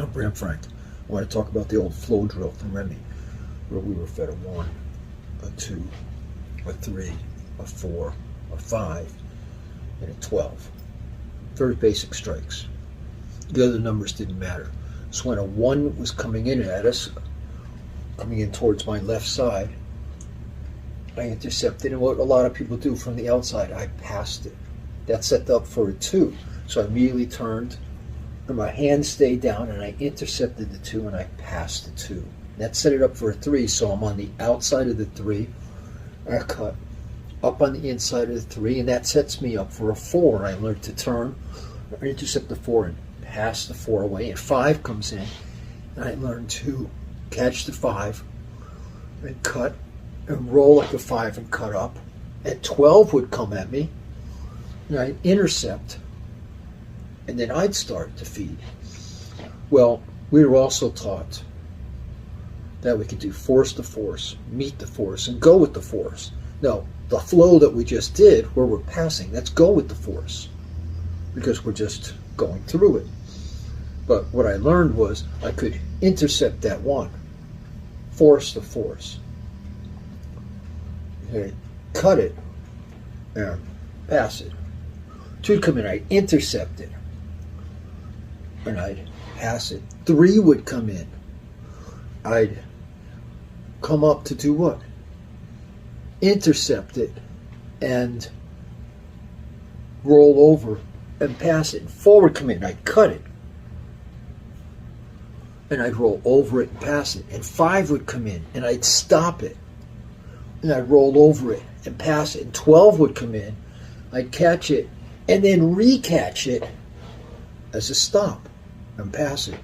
I'm Bram Frank. I want to talk about the old flow drill from Remy, where we were fed a 1, a 2, a 3, a 4, a 5, and a 12. Very basic strikes. The other numbers didn't matter. So when a 1 was coming in at us, coming in towards my left side, I intercepted, and what a lot of people do from the outside, I passed it. That set up for a 2. So I immediately turned, and my hand stayed down, and I intercepted the 2, and I passed the 2. That set it up for a 3, so I'm on the outside of the 3. I cut up on the inside of the 3, and that sets me up for a 4. I learned to turn, intercept the 4, and pass the 4 away, and 5 comes in, and I learned to catch the 5 and cut and roll like a 5 and cut up, and 12 would come at me, and I'd intercept, and then I'd start to feed. Well, we were also taught that we could do force the force, meet the force, and go with the force. No, the flow that we just did, where we're passing, that's go with the force, because we're just going through it. But what I learned was I could intercept that 1, force the force, and cut it, and pass it. 2 would come in, I'd intercept it, and I'd pass it. 3 would come in, I'd come up to do what? Intercept it and roll over and pass it. 4 would come in, I'd cut it, and I'd roll over it and pass it. And 5 would come in, and I'd stop it, and I'd roll over it and pass it. And 12 would come in, I'd catch it, and then recatch it as a stop and pass it.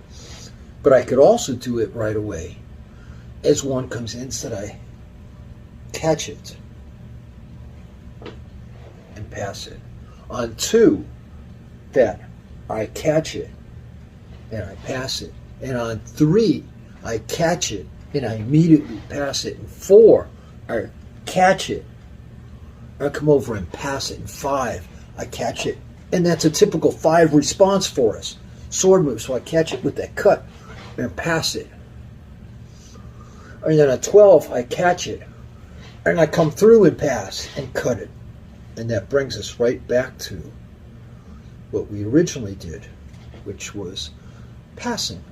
But I could also do it right away. As 1 comes in, so that I catch it and pass it. On 2, that I catch it and I pass it. And on 3, I catch it and I immediately pass it. And 4, I catch it, I come over and pass it. And 5, I catch it. And that's a typical 5 response for us. Sword move, so I catch it with that cut and pass it. And then at 12, I catch it, and I come through and pass and cut it. And that brings us right back to what we originally did, which was passing.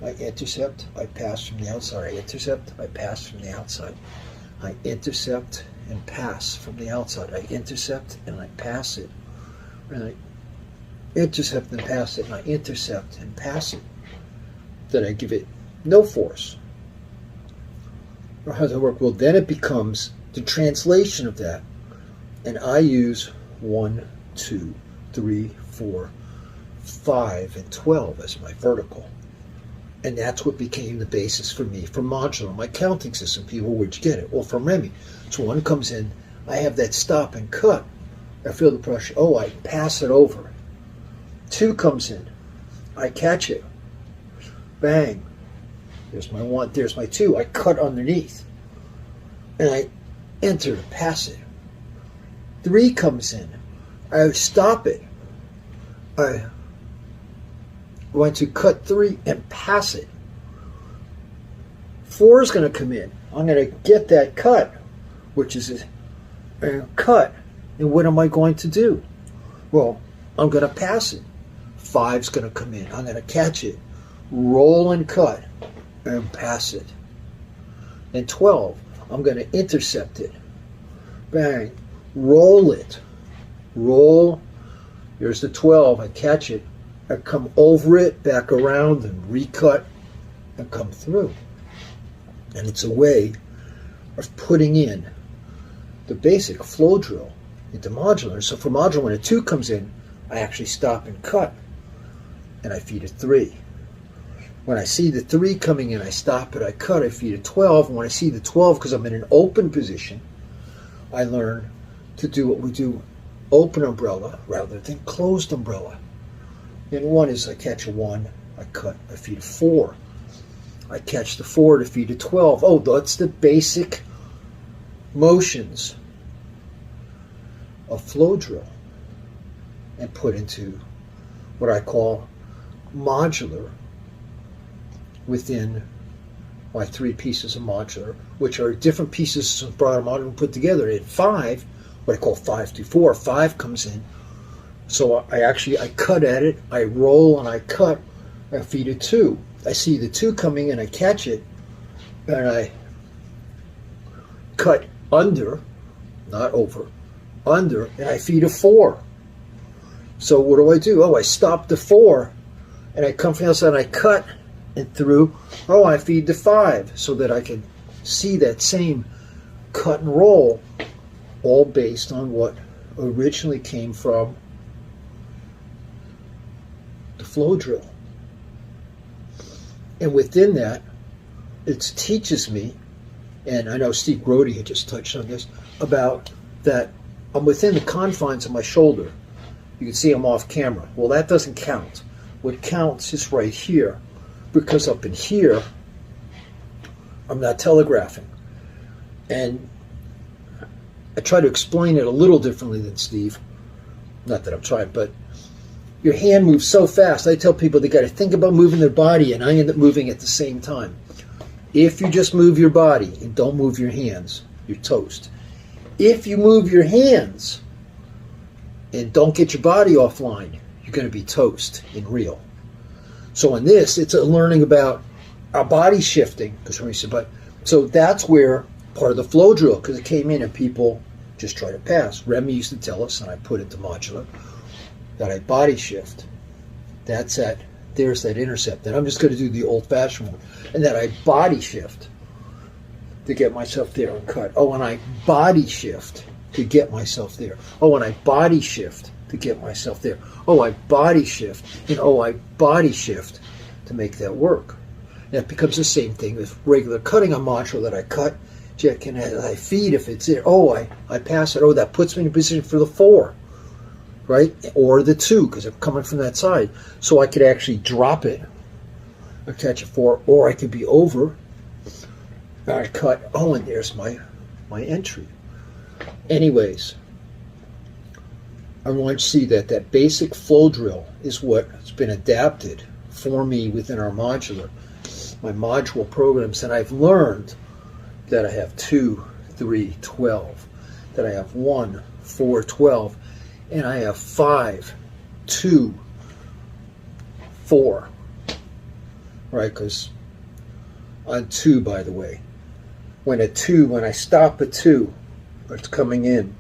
I intercept, I pass from the outside. I intercept, I pass from the outside. I intercept and pass from the outside. I intercept and I pass it. And I intercept and pass it, and I intercept and pass it. Then I give it no force. Or how does that work? Well, then it becomes the translation of that. And I use 1, 2, 3, 4, 5, and 12 as my vertical. And that's what became the basis for me for modular, my counting system. People, where'd you get it? Well, from Remy. So 1 comes in, I have that stop and cut. I feel the pressure. Oh, I pass it over. 2 comes in, I catch it. Bang. There's my 1, there's my 2. I cut underneath. And I enter to pass it. 3 comes in. I stop it. I want to cut 3 and pass it. 4 is going to come in. I'm going to get that cut, which is a cut. And what am I going to do? Well, I'm going to pass it. 5's going to come in. I'm going to catch it, roll and cut, and pass it. And 12, I'm going to intercept it. Bang. Roll it. Roll. Here's the 12. I catch it. I come over it, back around, and recut, and come through. And it's a way of putting in the basic flow drill into modular. So for modular, when a 2 comes in, I actually stop and cut, and I feed a 3. When I see the 3 coming in, I stop it, I cut, I feed a 12. And when I see the 12, because I'm in an open position, I learn to do what we do, open umbrella rather than closed umbrella. And 1 is I catch a 1, I cut, I feed a 4. I catch the 4 to feed a 12. Oh, that's the basic motions of flow drill, and put into what I call modular within my 3 pieces of modular, which are different pieces of broader modular put together. At 5, what I call 5 through 4, 5 comes in. So I cut at it, I roll and I cut, I feed a 2. I see the 2 coming in, I catch it, and I cut under, not over, under, and I feed a 4. So what do? Oh, I stop the 4, and I come from the outside and I cut and through. Oh, I feed the 5 so that I can see that same cut and roll, all based on what originally came from the flow drill. And within that, it teaches me, and I know Steve Grody had just touched on this, about that I'm within the confines of my shoulder. You can see I'm off camera. Well, that doesn't count. What counts is right here, because up in here, I'm not telegraphing. And I try to explain it a little differently than Steve. Not that I'm trying, but your hand moves so fast. I tell people they got to think about moving their body, and I end up moving at the same time. If you just move your body and don't move your hands, you're toast. If you move your hands and don't get your body offline, you're going to be toast in real. So in this, it's a learning about our body shifting. So that's where part of the flow drill, because it came in and people just try to pass. Remy used to tell us, and I put it to modular, that I body shift. There's that intercept. And I'm just going to do the old-fashioned one. And that I body shift to get myself there and cut. Oh, and I body shift to get myself there. Oh, and I body shift to get myself there. Oh, I body shift. And oh, I body shift to make that work. And it becomes the same thing with regular cutting. A modular that I cut, check, and I feed if it's there. Oh, I pass it. Oh, that puts me in a position for the 4. Right? Or the 2, because I'm coming from that side. So I could actually drop it or catch a 4, or I could be over. And I cut. Oh, and there's my entry. Anyways, I want you to see that basic flow drill is what's been adapted for me within our modular, my module programs, and I've learned that I have 2, 3, 12, that I have 1, 4, 12, and I have 5, 2, 4, right? Because on 2, by the way, when I stop a 2, or it's coming in,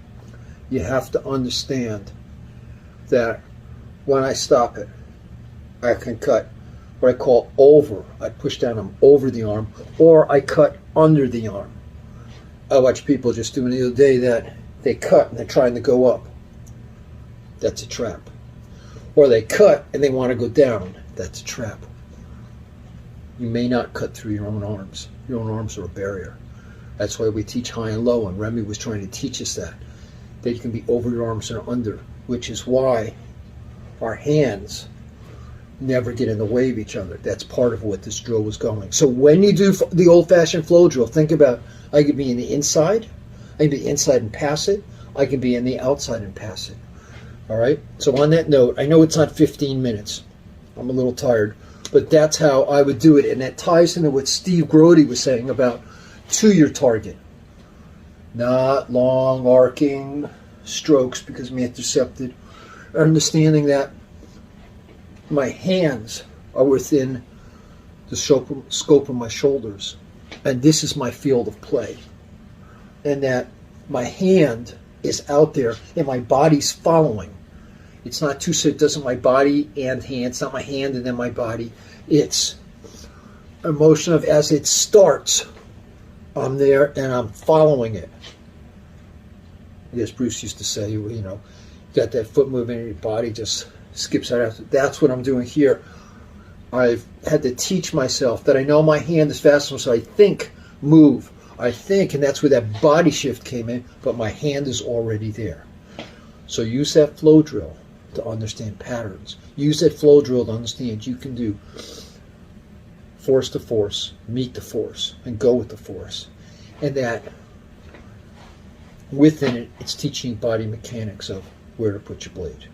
you have to understand that when I stop it, I can cut what I call over. I push down them over the arm, or I cut under the arm. I watch people just doing the other day that they cut and they're trying to go up. That's a trap. Or they cut and they want to go down. That's a trap. You may not cut through your own arms. Your own arms are a barrier. That's why we teach high and low, and Remy was trying to teach us that you can be over your arms and under, which is why our hands never get in the way of each other. That's part of what this drill was going. So when you do the old-fashioned flow drill, think about, I could be in the inside, I can be inside and pass it, I can be in the outside and pass it. All right? So on that note, I know it's not 15 minutes. I'm a little tired, but that's how I would do it, and that ties into what Steve Grody was saying about to your target. Not long arcing strokes because I'm intercepted. Understanding that my hands are within the scope of my shoulders, and this is my field of play, and that my hand is out there and my body's following. It's not two, so it doesn't my body and hand. It's not my hand and then my body. It's a motion of as it starts, I'm there and I'm following it. As Bruce used to say, you know, you got that foot moving and your body just skips right after. That's what I'm doing here. I've had to teach myself that I know my hand is fast, so I think, move. I think, and that's where that body shift came in, but my hand is already there. So use that flow drill to understand patterns. Use that flow drill to understand you can do force to force, meet the force, and go with the force. And that within it, it's teaching body mechanics of where to put your blade.